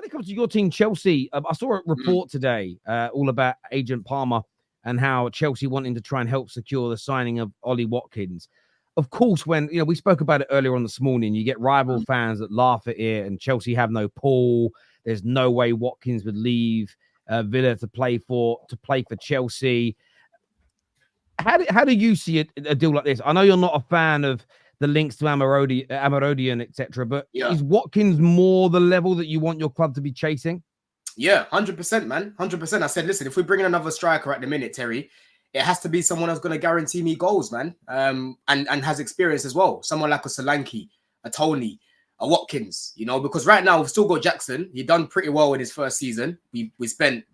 it comes to your team, Chelsea, I saw a report today all about Agent Palmer and how Chelsea wanting to try and help secure the signing of Ollie Watkins. Of course, when we spoke about it earlier on this morning, you get rival fans that laugh at it, and Chelsea have no pull. There's no way Watkins would leave Villa to play for Chelsea. How do you see a deal like this? I know you're not a fan of the links to Amarodian, etc., but is Watkins more the level that you want your club to be chasing? Yeah, 100%, man. 100%. I said, listen, if we bring in another striker at the minute, Terry, it has to be someone that's going to guarantee me goals, man, and has experience as well. Someone like a Solanke, a Tony, a Watkins, because right now we've still got Jackson. He done pretty well in his first season. We spent,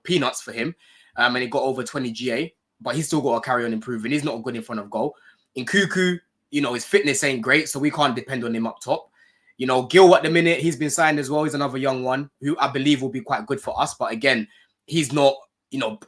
peanuts for him, and he got over 20 GA, but he's still got to carry on improving. He's not good in front of goal. In Cuckoo, his fitness ain't great, so we can't depend on him up top. Gil at the minute, he's been signed as well. He's another young one who I believe will be quite good for us. But again, he's not,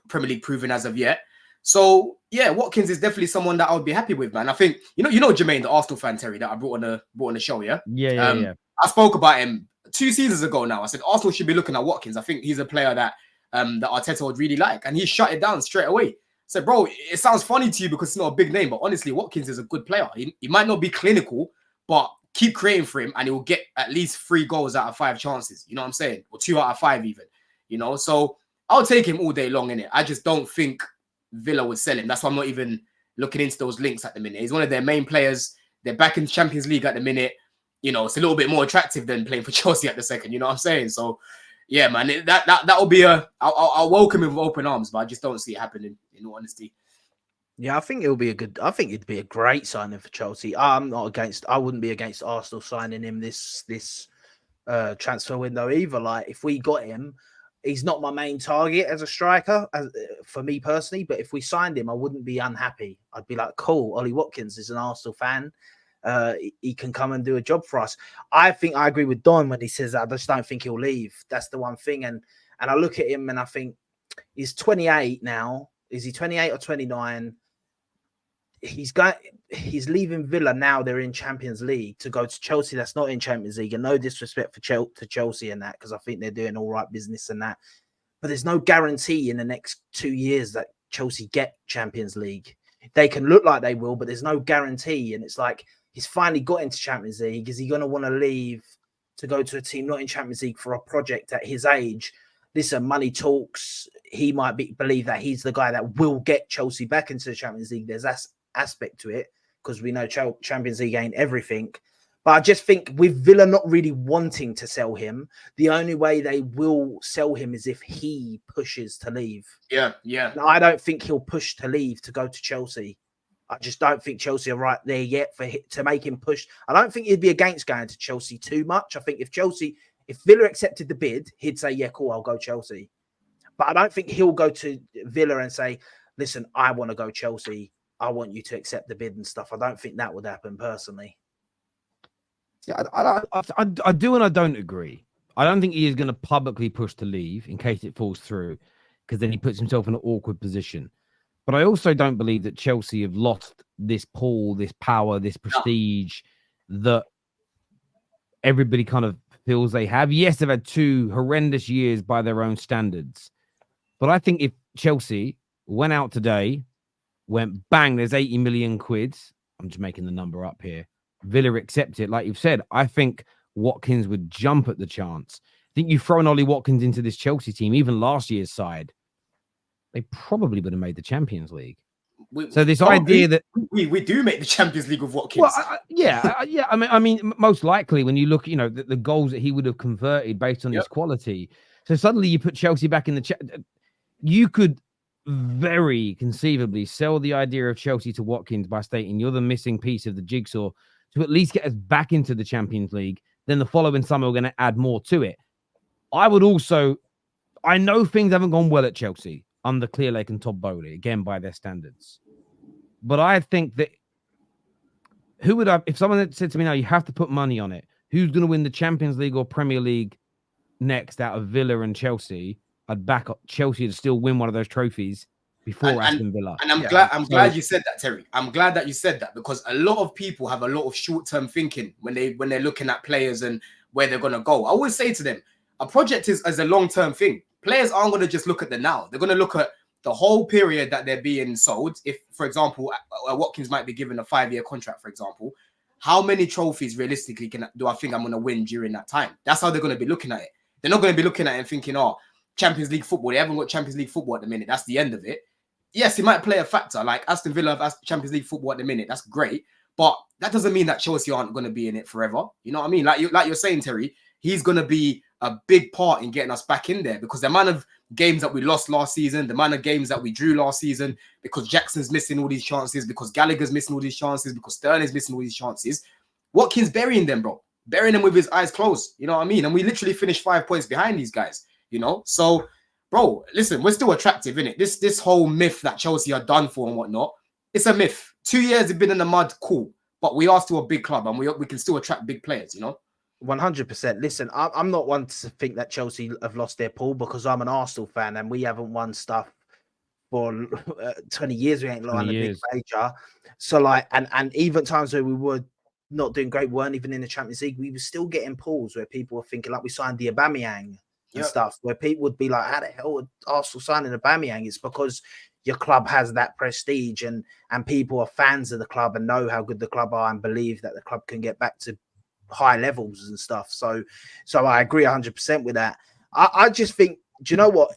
Premier League proven as of yet. So yeah, Watkins is definitely someone that I would be happy with, man. I think, Jermaine, the Arsenal fan, Terry, that I brought on the show, yeah? Yeah. I spoke about him 2 seasons ago now. I said Arsenal should be looking at Watkins. I think he's a player that Arteta would really like. And he shut it down straight away. I said, bro, it sounds funny to you because it's not a big name, but honestly, Watkins is a good player. He might not be clinical, but keep creating for him and he will get at least 3 goals out of 5 chances. You know what I'm saying? Or 2 out of 5 even. So I'll take him all day long, innit? I just don't think Villa would sell him. That's why I'm not even looking into those links at the minute. He's one of their main players. They're back in the Champions League at the minute. It's a little bit more attractive than playing for Chelsea at the second. You know what I'm saying? So, yeah, man, that will be I'll welcome him with open arms, but I just don't see it happening, in all honesty. Yeah, I think it'd be a great signing for Chelsea. I wouldn't be against Arsenal signing him this transfer window either. Like, if we got him, he's not my main target as a striker, for me personally. But if we signed him, I wouldn't be unhappy. I'd be like, cool, Ollie Watkins is an Arsenal fan. He can come and do a job for us. I think I agree with Don when he says that. I just don't think he'll leave. That's the one thing. And I look at him and I think he's 28 now. Is he 28 or 29? He's leaving Villa now. They're in Champions League to go to Chelsea. That's not in Champions League. And no disrespect to Chelsea and that, because I think they're doing all right business and that. But there's no guarantee in the next 2 years that Chelsea get Champions League. They can look like they will, but there's no guarantee. And it's like, he's finally got into Champions League. Is he going to want to leave to go to a team not in Champions League for a project at his age? Listen, money talks. He might believe that he's the guy that will get Chelsea back into the Champions League. There's that aspect to it, because we know Champions League ain't everything. But I just think with Villa not really wanting to sell him, the only way they will sell him is if he pushes to leave. Yeah. Now, I don't think he'll push to leave to go to Chelsea. I just don't think Chelsea are right there yet to make him push. I don't think he'd be against going to Chelsea too much. I think if Villa accepted the bid, he'd say, yeah, cool, I'll go Chelsea. But I don't think he'll go to Villa and say, listen, I want to go Chelsea. I want you to accept the bid and stuff. I don't think that would happen personally. Yeah, I do and I don't agree. I don't think he is going to publicly push to leave in case it falls through, because then he puts himself in an awkward position. But I also don't believe that Chelsea have lost this pull, this power, this prestige that everybody kind of feels they have. Yes, they've had 2 horrendous years by their own standards. But I think if Chelsea went out today, went bang, there's 80 million quid. I'm just making the number up here. Villa accept it, like you've said. I think Watkins would jump at the chance. I think you throw an Ollie Watkins into this Chelsea team, even last year's side, they probably would have made the Champions League. Idea that we do make the Champions League with Watkins. Well, yeah. I mean, most likely when you look, the goals that he would have converted based on his quality. So suddenly you put Chelsea back in the. You could very conceivably sell the idea of Chelsea to Watkins by stating you're the missing piece of the jigsaw to at least get us back into the Champions League. Then the following summer we're going to add more to it. I know things haven't gone well at Chelsea under Clearlake and Todd Bowley, again, by their standards. But I think that if someone had said to me now, you have to put money on it, who's going to win the Champions League or Premier League next out of Villa and Chelsea, I'd back up Chelsea to still win one of those trophies before Aston Villa. And I'm glad you said that, Terry. I'm glad that you said that, because a lot of people have a lot of short-term thinking when they're looking at players and where they're going to go. I always say to them, A project is a long-term thing. Players aren't going to just look at the now. They're going to look at the whole period that they're being sold. If, for example, Watkins might be given a 5-year contract, for example, how many trophies realistically do I think I'm going to win during that time? That's how they're going to be looking at it. They're not going to be looking at it and thinking, oh, Champions League football. They haven't got Champions League football at the minute. That's the end of it. Yes, it might play a factor. Like Aston Villa have Champions League football at the minute. That's great. But that doesn't mean that Chelsea aren't going to be in it forever. You know what I mean? Like you're saying, Terry, he's going to be a big part in getting us back in there, because the amount of games that we lost last season, the amount of games that we drew last season, because Jackson's missing all these chances, because Gallagher's missing all these chances, because Sterling's missing all these chances. Watkins burying them, bro. Burying them with his eyes closed. You know what I mean? And we literally finished 5 points behind these guys, you know? So, bro, listen, we're still attractive, innit? This whole myth that Chelsea are done for and whatnot, it's a myth. 2 years have been in the mud, cool. But we are still a big club, and we can still attract big players, you know? 100%. Listen, I'm not one to think that Chelsea have lost their pull, because I'm an Arsenal fan and we haven't won stuff for 20 years. We ain't won a big major. So like, and even times where we were not doing great, weren't even in the Champions League, we were still getting pulls where people were thinking like we signed the Aubameyang and stuff, where people would be like, how the hell would Arsenal sign an Aubameyang? It's because your club has that prestige and people are fans of the club and know how good the club are and believe that the club can get back to high levels and stuff. So I agree 100% with that. I just think, do you know what?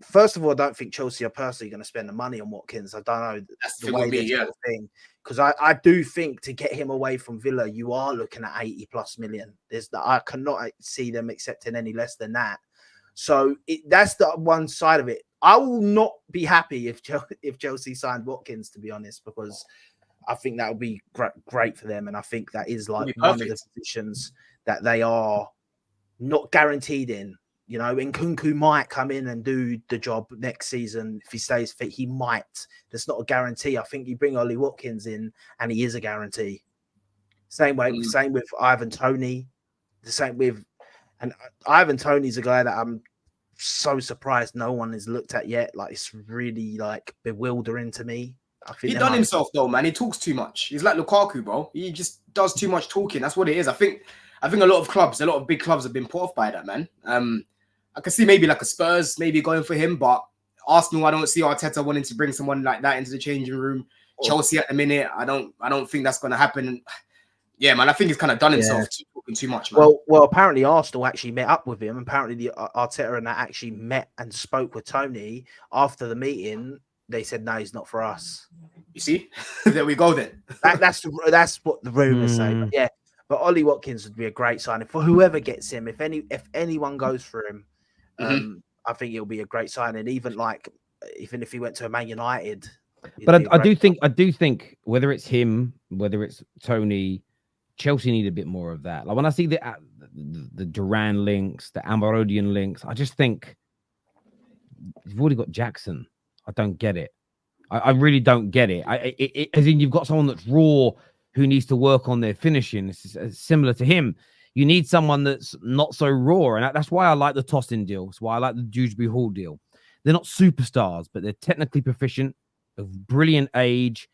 First of all, I don't think Chelsea are personally going to spend the money on Watkins. I don't know the way they're thing, because I do think to get him away from Villa, you are looking at 80+ million. I cannot see them accepting any less than that. So that's the one side of it. I will not be happy if Chelsea signed Watkins, to be honest, because I think that would be great for them. And I think that is like one of the positions that they are not guaranteed in. You know, Nkunku might come in and do the job next season. If he stays fit, he might. That's not a guarantee. I think you bring Ollie Watkins in and he is a guarantee. Same with Ivan Toney. And Ivan Toney's a guy that I'm so surprised no one has looked at yet. Like, it's really like bewildering to me. I think he done himself though, man. He talks too much. He's like Lukaku, bro. He just does too much talking. That's what it is. I think a lot of big clubs have been put off by that, man. I can see maybe like a Spurs maybe going for him, but Arsenal, I don't see Arteta wanting to bring someone like that into the changing room. Chelsea at the minute, I don't think that's going to happen. Yeah, man, I think he's kind of done himself talking too much, man. Well, apparently Arsenal actually met up with him. Apparently the Arteta and that actually met and spoke with Tony after the meeting. They said, no, he's not for us. You see? There we go then. That's what the rumours say. But yeah, but Ollie Watkins would be a great signing for whoever gets him. If anyone goes for him, I think it'll be a great signing. Even if he went to a Man United. But I do think whether it's him, whether it's Tony, Chelsea need a bit more of that. Like when I see the Duran links, the Amarodian links, I just think you've already got Jackson. I don't get it. I really don't get it. As in, you've got someone that's raw who needs to work on their finishing. It's similar to him. You need someone that's not so raw, and that's why I like the Tosin deal. That's why I like the Dewsbury Hall deal. They're not superstars, but they're technically proficient, of brilliant age,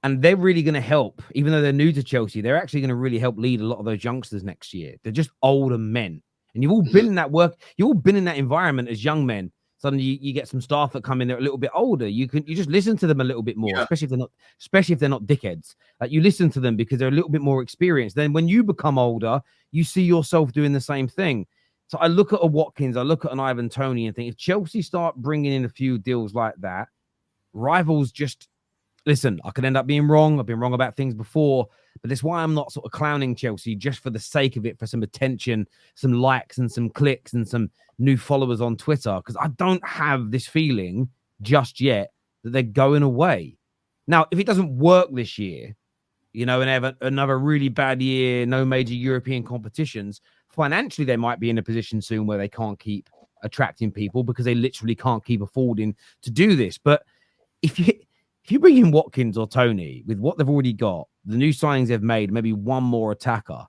and they're really going to help. Even though they're new to Chelsea, they're actually going to really help lead a lot of those youngsters next year. They're just older men, and you've all been in that work. You've all been in that environment as young men. Suddenly you get some staff that come in, they're a little bit older. You just listen to them a little bit more, especially if they're not dickheads. Like you listen to them because they're a little bit more experienced. Then when you become older, you see yourself doing the same thing. So I look at a Watkins, I look at an Ivan Toney and think if Chelsea start bringing in a few deals like that, rivals just listen. I could end up being wrong. I've been wrong about things before, but that's why I'm not sort of clowning Chelsea just for the sake of it, for some attention, some likes and some clicks and some new followers on Twitter, because I don't have this feeling just yet that they're going away. Now, if it doesn't work this year, you know, and have another really bad year, no major European competitions, financially they might be in a position soon where they can't keep attracting people because they literally can't keep affording to do this. But if you bring in Watkins or Toney with what they've already got, the new signings they've made, maybe one more attacker,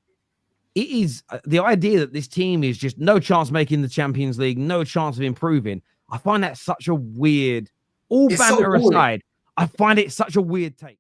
it is the idea that this team is just no chance making the Champions League, no chance of improving. I find that such a weird, all banter aside, I find it such a weird take.